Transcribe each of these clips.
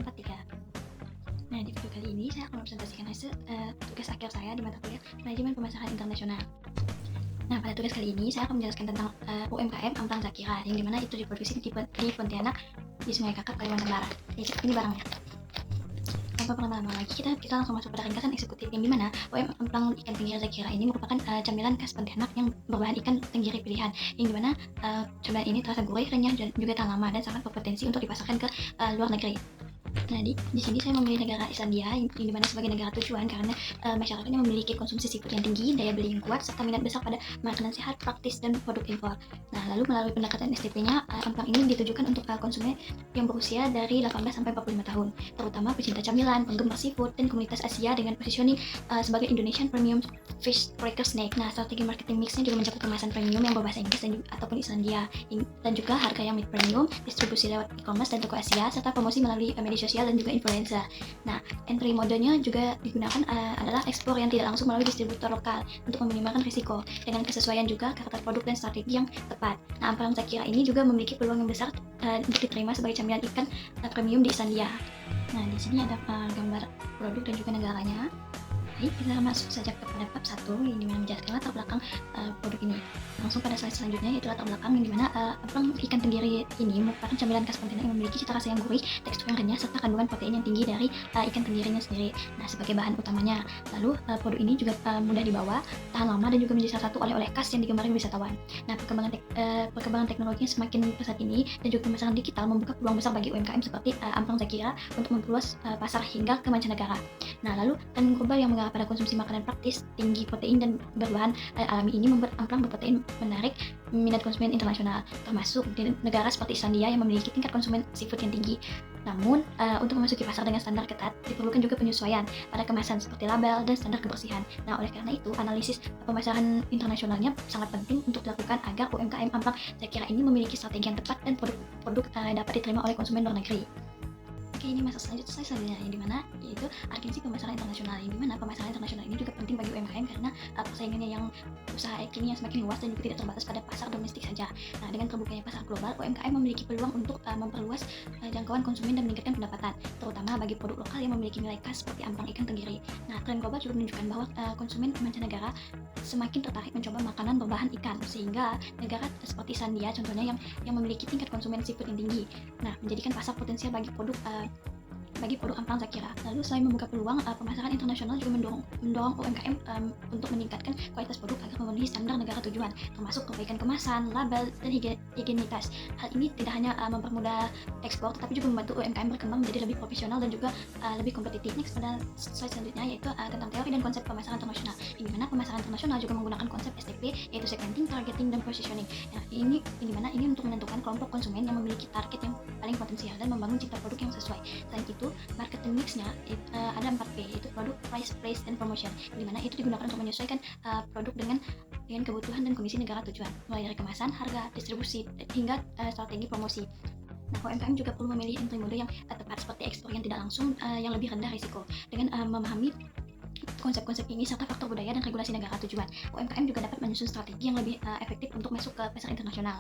43. Nah, di video kali ini saya akan mempresentasikan hasil tugas akhir saya di mata kuliah Manajemen Pemasaran Internasional. Nah, pada tugas kali ini saya akan menjelaskan tentang UMKM Amplang Zakira, yang dimana itu diproduksi di Pontianak, di Sungai Kakap, Kalimantan Barat. Ini barangnya. Tanpa berlama-lama lagi, kita langsung masuk pada ringkasan eksekutif, yang dimana UMKM Amplang Ikan Tenggiri Zakira ini merupakan camilan khas Pontianak yang berbahan ikan tenggiri pilihan, yang dimana camilan ini terasa gurih, renyah, dan juga tahan lama, dan sangat berpotensi untuk dipasarkan ke luar negeri. Nah, di sini saya memilih negara Islandia, yang dimana sebagai negara tujuan karena masyarakatnya memiliki konsumsi seafood yang tinggi, daya beli yang kuat, serta minat besar pada makanan sehat, praktis, dan produk impor. Nah, lalu melalui pendekatan STP-nya, amplang ini ditujukan untuk konsumen yang berusia dari 18 sampai 45 tahun, terutama pecinta camilan, penggemar seafood, dan komunitas Asia dengan positioning sebagai Indonesian Premium Fish Cracker Snack. Nah, strategi marketing mix-nya juga mencakup kemasan premium yang berbahasa Inggris ataupun Islandia, dan juga harga yang mid premium, distribusi lewat e-commerce dan toko Asia, serta promosi melalui media sosial dan juga influencer. Nah, entry modenya juga digunakan adalah ekspor yang tidak langsung melalui distributor lokal untuk meminimalkan risiko, dengan kesesuaian juga karakter produk dan strategi yang tepat. Nah, Amplang Zakira ini juga memiliki peluang yang besar untuk diterima sebagai camilan ikan premium di Islandia. Nah, di sini ada gambar produk dan juga negaranya. Baik, kita masuk saja kepada bab 1 yang dimana menjelaskan latar belakang produk ini. Langsung pada slide selanjutnya, yaitu latar belakang, yang dimana amplang ikan tenggiri ini merupakan camilan khas Pontianak yang memiliki cita rasa yang gurih, tekstur yang renyah, serta kandungan protein yang tinggi dari ikan tenggirinya sendiri. Nah, sebagai bahan utamanya. Lalu produk ini juga mudah dibawa, tahan lama, dan juga menjadi salah satu oleh-oleh khas yang digemari wisatawan. Nah, perkembangan teknologinya semakin pesat ini dan juga pemasaran digital membuka peluang besar bagi UMKM seperti Amplang Zakira untuk memperluas pasar hingga ke mancanegara. Nah, lalu tren global yang mengarah pada konsumsi makanan praktis, tinggi protein, dan berbahan alami ini membuat amplang berprotein menarik minat konsumen internasional, termasuk di negara seperti Islandia yang memiliki tingkat konsumen seafood yang tinggi. Namun, untuk memasuki pasar dengan standar ketat, diperlukan juga penyesuaian pada kemasan seperti label dan standar kebersihan. Nah, oleh karena itu, analisis pemasaran internasionalnya sangat penting untuk dilakukan agar UMKM Amplang Zakira ini memiliki strategi yang tepat dan produk dapat diterima oleh konsumen luar negeri. Oke, ini masuk selanjutnya, yang dimana yaitu agensi pemasaran internasional, yang dimana pemasaran internasional ini juga penting bagi UMKM karena persaingannya yang usaha kini yang semakin luas dan juga tidak terbatas pada pasar domestik saja. Nah, dengan terbukanya pasar global, UMKM memiliki peluang untuk memperluas jangkauan konsumen dan meningkatkan pendapatan, terutama bagi produk lokal yang memiliki nilai khas seperti amplang ikan tenggiri. Nah, tren global juga menunjukkan bahwa konsumen mancanegara semakin tertarik mencoba makanan berbahan ikan, sehingga negara seperti Islandia contohnya yang memiliki tingkat konsumen seafood yang tinggi. Nah, menjadikan pasar potensial bagi produk Amplang Zakira. Lalu selain membuka peluang, pemasaran internasional juga mendorong UMKM untuk meningkatkan kualitas produk agar memenuhi standar negara tujuan, termasuk perbaikan kemasan, label, dan higienitas. Hal ini tidak hanya mempermudah ekspor, tetapi juga membantu UMKM berkembang menjadi lebih profesional dan juga lebih kompetitif. Next, pada slide selanjutnya yaitu tentang teori dan konsep pemasaran internasional, di mana pemasaran internasional juga menggunakan konsep STP, yaitu segmenting, targeting, dan positioning. Nah, ini untuk menentukan kelompok konsumen yang memiliki target yang paling potensial dan membangun citra produk yang sesuai. Selain itu, marketing mix-nya ada 4P, yaitu produk, price, place, dan promotion, di mana itu digunakan untuk menyesuaikan produk dengan kebutuhan dan kondisi negara tujuan, mulai dari kemasan, harga, distribusi, hingga strategi promosi. Nah, UMKM juga perlu memilih entry mode yang tepat seperti ekspor yang tidak langsung, yang lebih rendah risiko. Dengan memahami konsep-konsep ini serta faktor budaya dan regulasi negara tujuan, UMKM juga dapat menyusun strategi yang lebih efektif untuk masuk ke pasar internasional.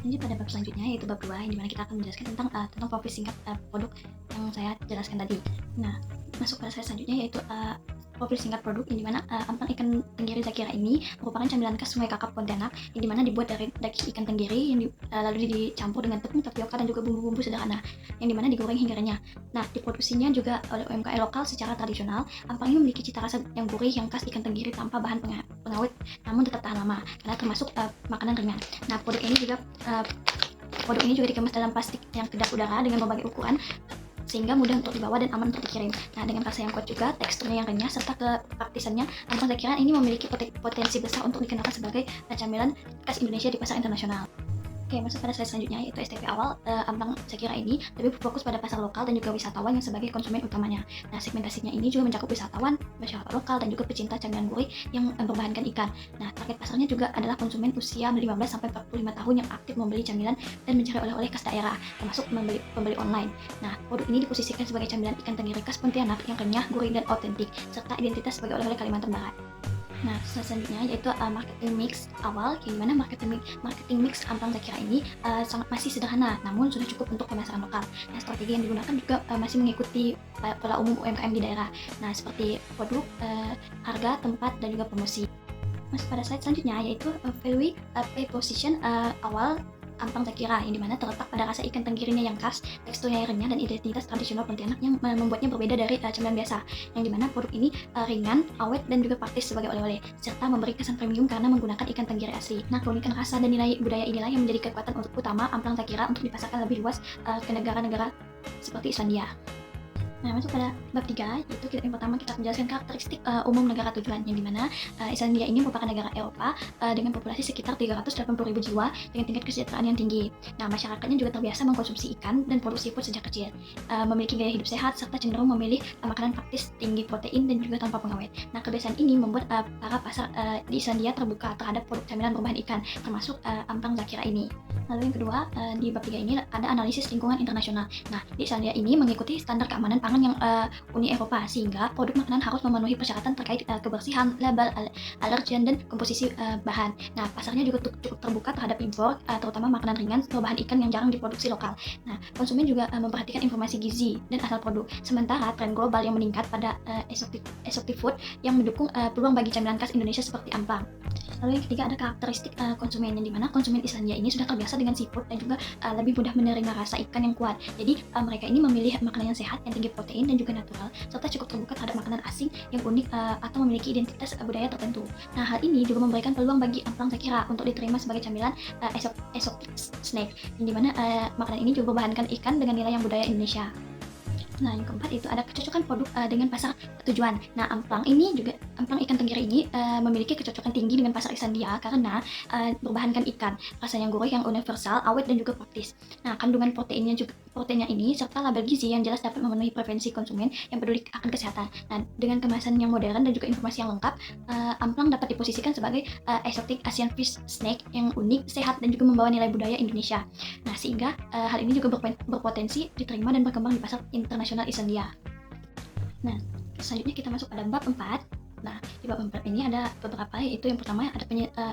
Lanjut pada bab selanjutnya, yaitu bab 2, yang dimana kita akan menjelaskan tentang profil singkat produk yang saya jelaskan tadi. Nah, masuk pada slide selanjutnya, yaitu profil singkat produk, yang dimana amplang ikan tenggiri Zakira ini merupakan camilan khas Sungai Kakap Pontianak, yang dimana dibuat dari daging ikan tenggiri yang lalu dicampur dengan tepung tapioka dan juga bumbu-bumbu sederhana, yang dimana digoreng hingga renyah. Nah, diproduksinya juga oleh UMKM lokal secara tradisional. Amplang ini memiliki cita rasa yang gurih yang khas ikan tenggiri tanpa bahan pengawet, namun tetap tahan lama karena termasuk makanan ringan. Nah, produk ini juga dikemas dalam plastik yang kedap udara dengan berbagai ukuran, sehingga mudah untuk dibawa dan aman untuk dikirim. Nah, dengan rasa yang kuat juga, teksturnya yang renyah, serta kepraktisannya, Amplang Zakira ini memiliki potensi besar untuk dikenalkan sebagai camilan khas Indonesia di pasar internasional. Oke, masuk pada slide selanjutnya, yaitu STP awal. Amplang Zakira ini lebih berfokus pada pasar lokal dan juga wisatawan yang sebagai konsumen utamanya. Nah, segmentasinya ini juga mencakup wisatawan, masyarakat lokal, dan juga pecinta camilan gurih yang berbahankan ikan. Nah, target pasarnya juga adalah konsumen usia 15 sampai 45 tahun yang aktif membeli camilan dan mencari oleh-oleh khas daerah, termasuk pembeli online. Nah, produk ini diposisikan sebagai camilan ikan tenggiri khas Pontianak yang renyah, gurih, dan otentik, serta identitas sebagai oleh-oleh Kalimantan Barat. Nah, selanjutnya yaitu marketing mix awal, yang dimana marketing mix Amplang Zakira ini sangat masih sederhana, namun sudah cukup untuk pemasaran lokal. Nah, strategi yang digunakan juga masih mengikuti pola umum UMKM di daerah. Nah, seperti produk, harga, tempat, dan juga promosi. Masuk pada slide selanjutnya yaitu value proposition awal Amplang Zakira, yang dimana terletak pada rasa ikan tenggirinya yang khas, teksturnya yang renyah, dan identitas tradisional Pontianak yang membuatnya berbeda dari camilan biasa. Yang dimana produk ini ringan, awet, dan juga praktis sebagai oleh-oleh, serta memberi kesan premium karena menggunakan ikan tenggiri asli. Nah, keunikan rasa dan nilai budaya inilah yang menjadi kekuatan utama Amplang Zakira untuk dipasarkan lebih luas ke negara-negara seperti Islandia. Nah, masuk pada bab 3, yaitu yang pertama kita menjelaskan karakteristik umum negara tujuan, yang dimana Islandia ini merupakan negara Eropa dengan populasi sekitar 380.000 jiwa dengan tingkat kesejahteraan yang tinggi. Nah, masyarakatnya juga terbiasa mengkonsumsi ikan dan produk seafood sejak kecil, memiliki gaya hidup sehat, serta cenderung memilih makanan praktis, tinggi protein, dan juga tanpa pengawet. Nah, kebiasaan ini membuat para pasar di Islandia terbuka terhadap produk camilan berbahan ikan, termasuk Amplang Zakira ini. Lalu yang kedua, di bab 3 ini ada analisis lingkungan internasional. Nah, di Islandia ini mengikuti standar keamanan pangan yang Uni Eropa, sehingga produk makanan harus memenuhi persyaratan terkait kebersihan, label, alergen, dan komposisi bahan. Nah, pasarnya juga cukup terbuka terhadap impor, terutama makanan ringan berbahan ikan yang jarang diproduksi lokal. Nah, konsumen juga memperhatikan informasi gizi dan asal produk. Sementara tren global yang meningkat pada exotic food yang mendukung peluang bagi camilan khas Indonesia seperti amplang. Lalu yang ketiga ada karakteristik konsumen, yang dimana konsumen Islandia ini sudah terbiasa dengan seafood dan juga lebih mudah menerima rasa ikan yang kuat. Jadi mereka ini memilih makanan yang sehat, yang tinggi protein dan juga natural, serta cukup terbuka terhadap makanan asing yang unik atau memiliki identitas budaya tertentu. Nah, hal ini juga memberikan peluang bagi Amplang Zakira untuk diterima sebagai camilan exotic snack, yang dimana makanan ini juga berbahankan ikan dengan nilai yang budaya Indonesia. Nah, yang keempat itu ada kecocokan produk dengan pasar tujuan. Nah, amplang ikan tenggiri ini memiliki kecocokan tinggi dengan pasar Islandia karena berbahankan ikan, rasanya gurih, yang universal, awet, dan juga praktis. Nah, kandungan proteinnya ini serta label gizi yang jelas dapat memenuhi preferensi konsumen yang peduli akan kesehatan. Nah, dengan kemasan yang modern dan juga informasi yang lengkap, amplang dapat diposisikan sebagai exotic Asian fish snack yang unik, sehat, dan juga membawa nilai budaya Indonesia. Nah, sehingga hal ini juga berpotensi diterima dan berkembang di pasar internasional Islandia. Nah, selanjutnya kita masuk pada bab 4. Nah, di bab 4 ini ada beberapa, yaitu yang pertama ada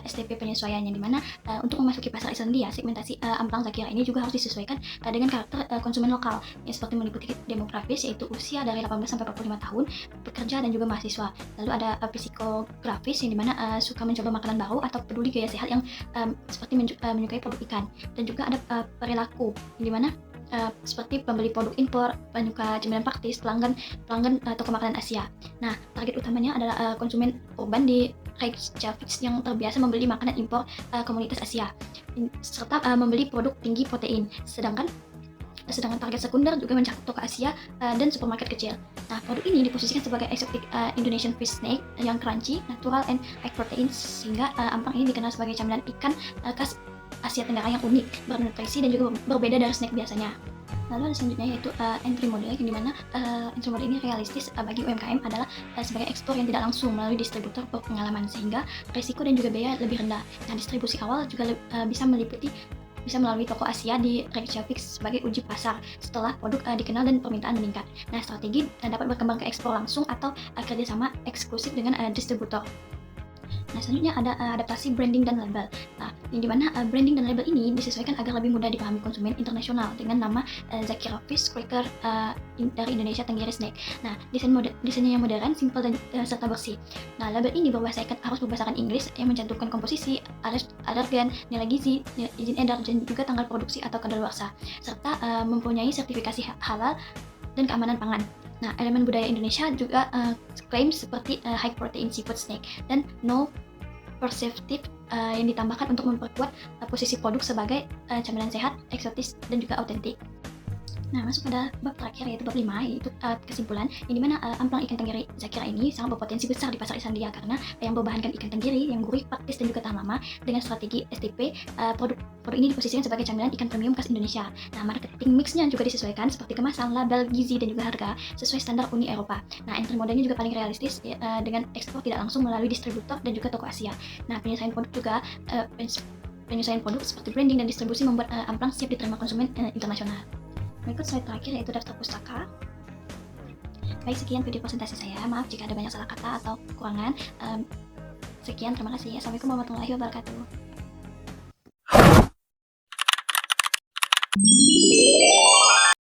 STP penyesuaian, yang dimana untuk memasuki pasar Islandia, segmentasi Amplang Zakira ini juga harus disesuaikan dengan karakter konsumen lokal, yang seperti meliputi demografis, yaitu usia dari 18 sampai 45 tahun, pekerja, dan juga mahasiswa. Lalu ada psikografis, yang dimana suka mencoba makanan baru atau peduli gaya sehat yang seperti menyukai produk ikan. Dan juga ada perilaku, yang dimana seperti pembeli produk impor, penyuka cemilan praktis, pelanggan toko makanan Asia. Nah, target utamanya adalah konsumen urban di Reykjavik yang terbiasa membeli makanan impor komunitas Asia, serta membeli produk tinggi protein. Sedangkan target sekunder juga mencakup toko Asia dan supermarket kecil. Nah, produk ini diposisikan sebagai exotic Indonesian fish snack yang crunchy, natural, and high protein, sehingga amplang ini dikenal sebagai camilan ikan khas Asia Tenggara yang unik, bernutrisi, dan juga berbeda dari snack biasanya. Lalu ada selanjutnya yaitu entry model, yang dimana entry model ini realistis bagi UMKM adalah sebagai ekspor yang tidak langsung melalui distributor berpengalaman, sehingga risiko dan juga biaya lebih rendah. Nah, distribusi awal juga bisa melalui toko Asia di Reykjavik sebagai uji pasar setelah produk dikenal dan permintaan meningkat. Nah, strategi dapat berkembang ke ekspor langsung atau kerjasama eksklusif dengan distributor. Nah, selanjutnya ada adaptasi branding dan label. Nah, yang dimana branding dan label ini disesuaikan agar lebih mudah dipahami konsumen internasional dengan nama Zakira Fish Cracker dari Indonesia Tenggiri Snack. Nah, desainnya yang modern, simple, dan serta bersih. Nah, label ini harus berbahasa Inggris yang mencantumkan komposisi, alergen, nilai gizi, izin edar, dan juga tanggal produksi atau kadaluarsa, serta mempunyai sertifikasi halal dan keamanan pangan. Nah, elemen budaya Indonesia juga klaim seperti high protein seafood snack dan no preservative yang ditambahkan untuk memperkuat posisi produk sebagai camilan sehat, eksotis, dan juga autentik. Nah, masuk pada bab terakhir, yaitu bab 5, yaitu kesimpulan, yang dimana amplang ikan tenggiri Zakira ini sangat berpotensi besar di pasar Islandia karena yang berbahankan ikan tenggiri yang gurih, praktis, dan juga tahan lama. Dengan strategi STP, produk ini diposisikan sebagai camilan ikan premium khas Indonesia. Nah, marketing mixnya juga disesuaikan seperti kemasan, label, gizi, dan juga harga sesuai standar Uni Eropa. Nah, entry modelnya juga paling realistis dengan ekspor tidak langsung melalui distributor dan juga toko Asia. Nah, penyesuaian produk seperti branding dan distribusi membuat amplang siap diterima konsumen internasional. Berikut slide terakhir, yaitu daftar pustaka. Baik, sekian video presentasi saya. Maaf jika ada banyak salah kata atau kekurangan. Sekian, terima kasih. Assalamualaikum warahmatullahi wabarakatuh.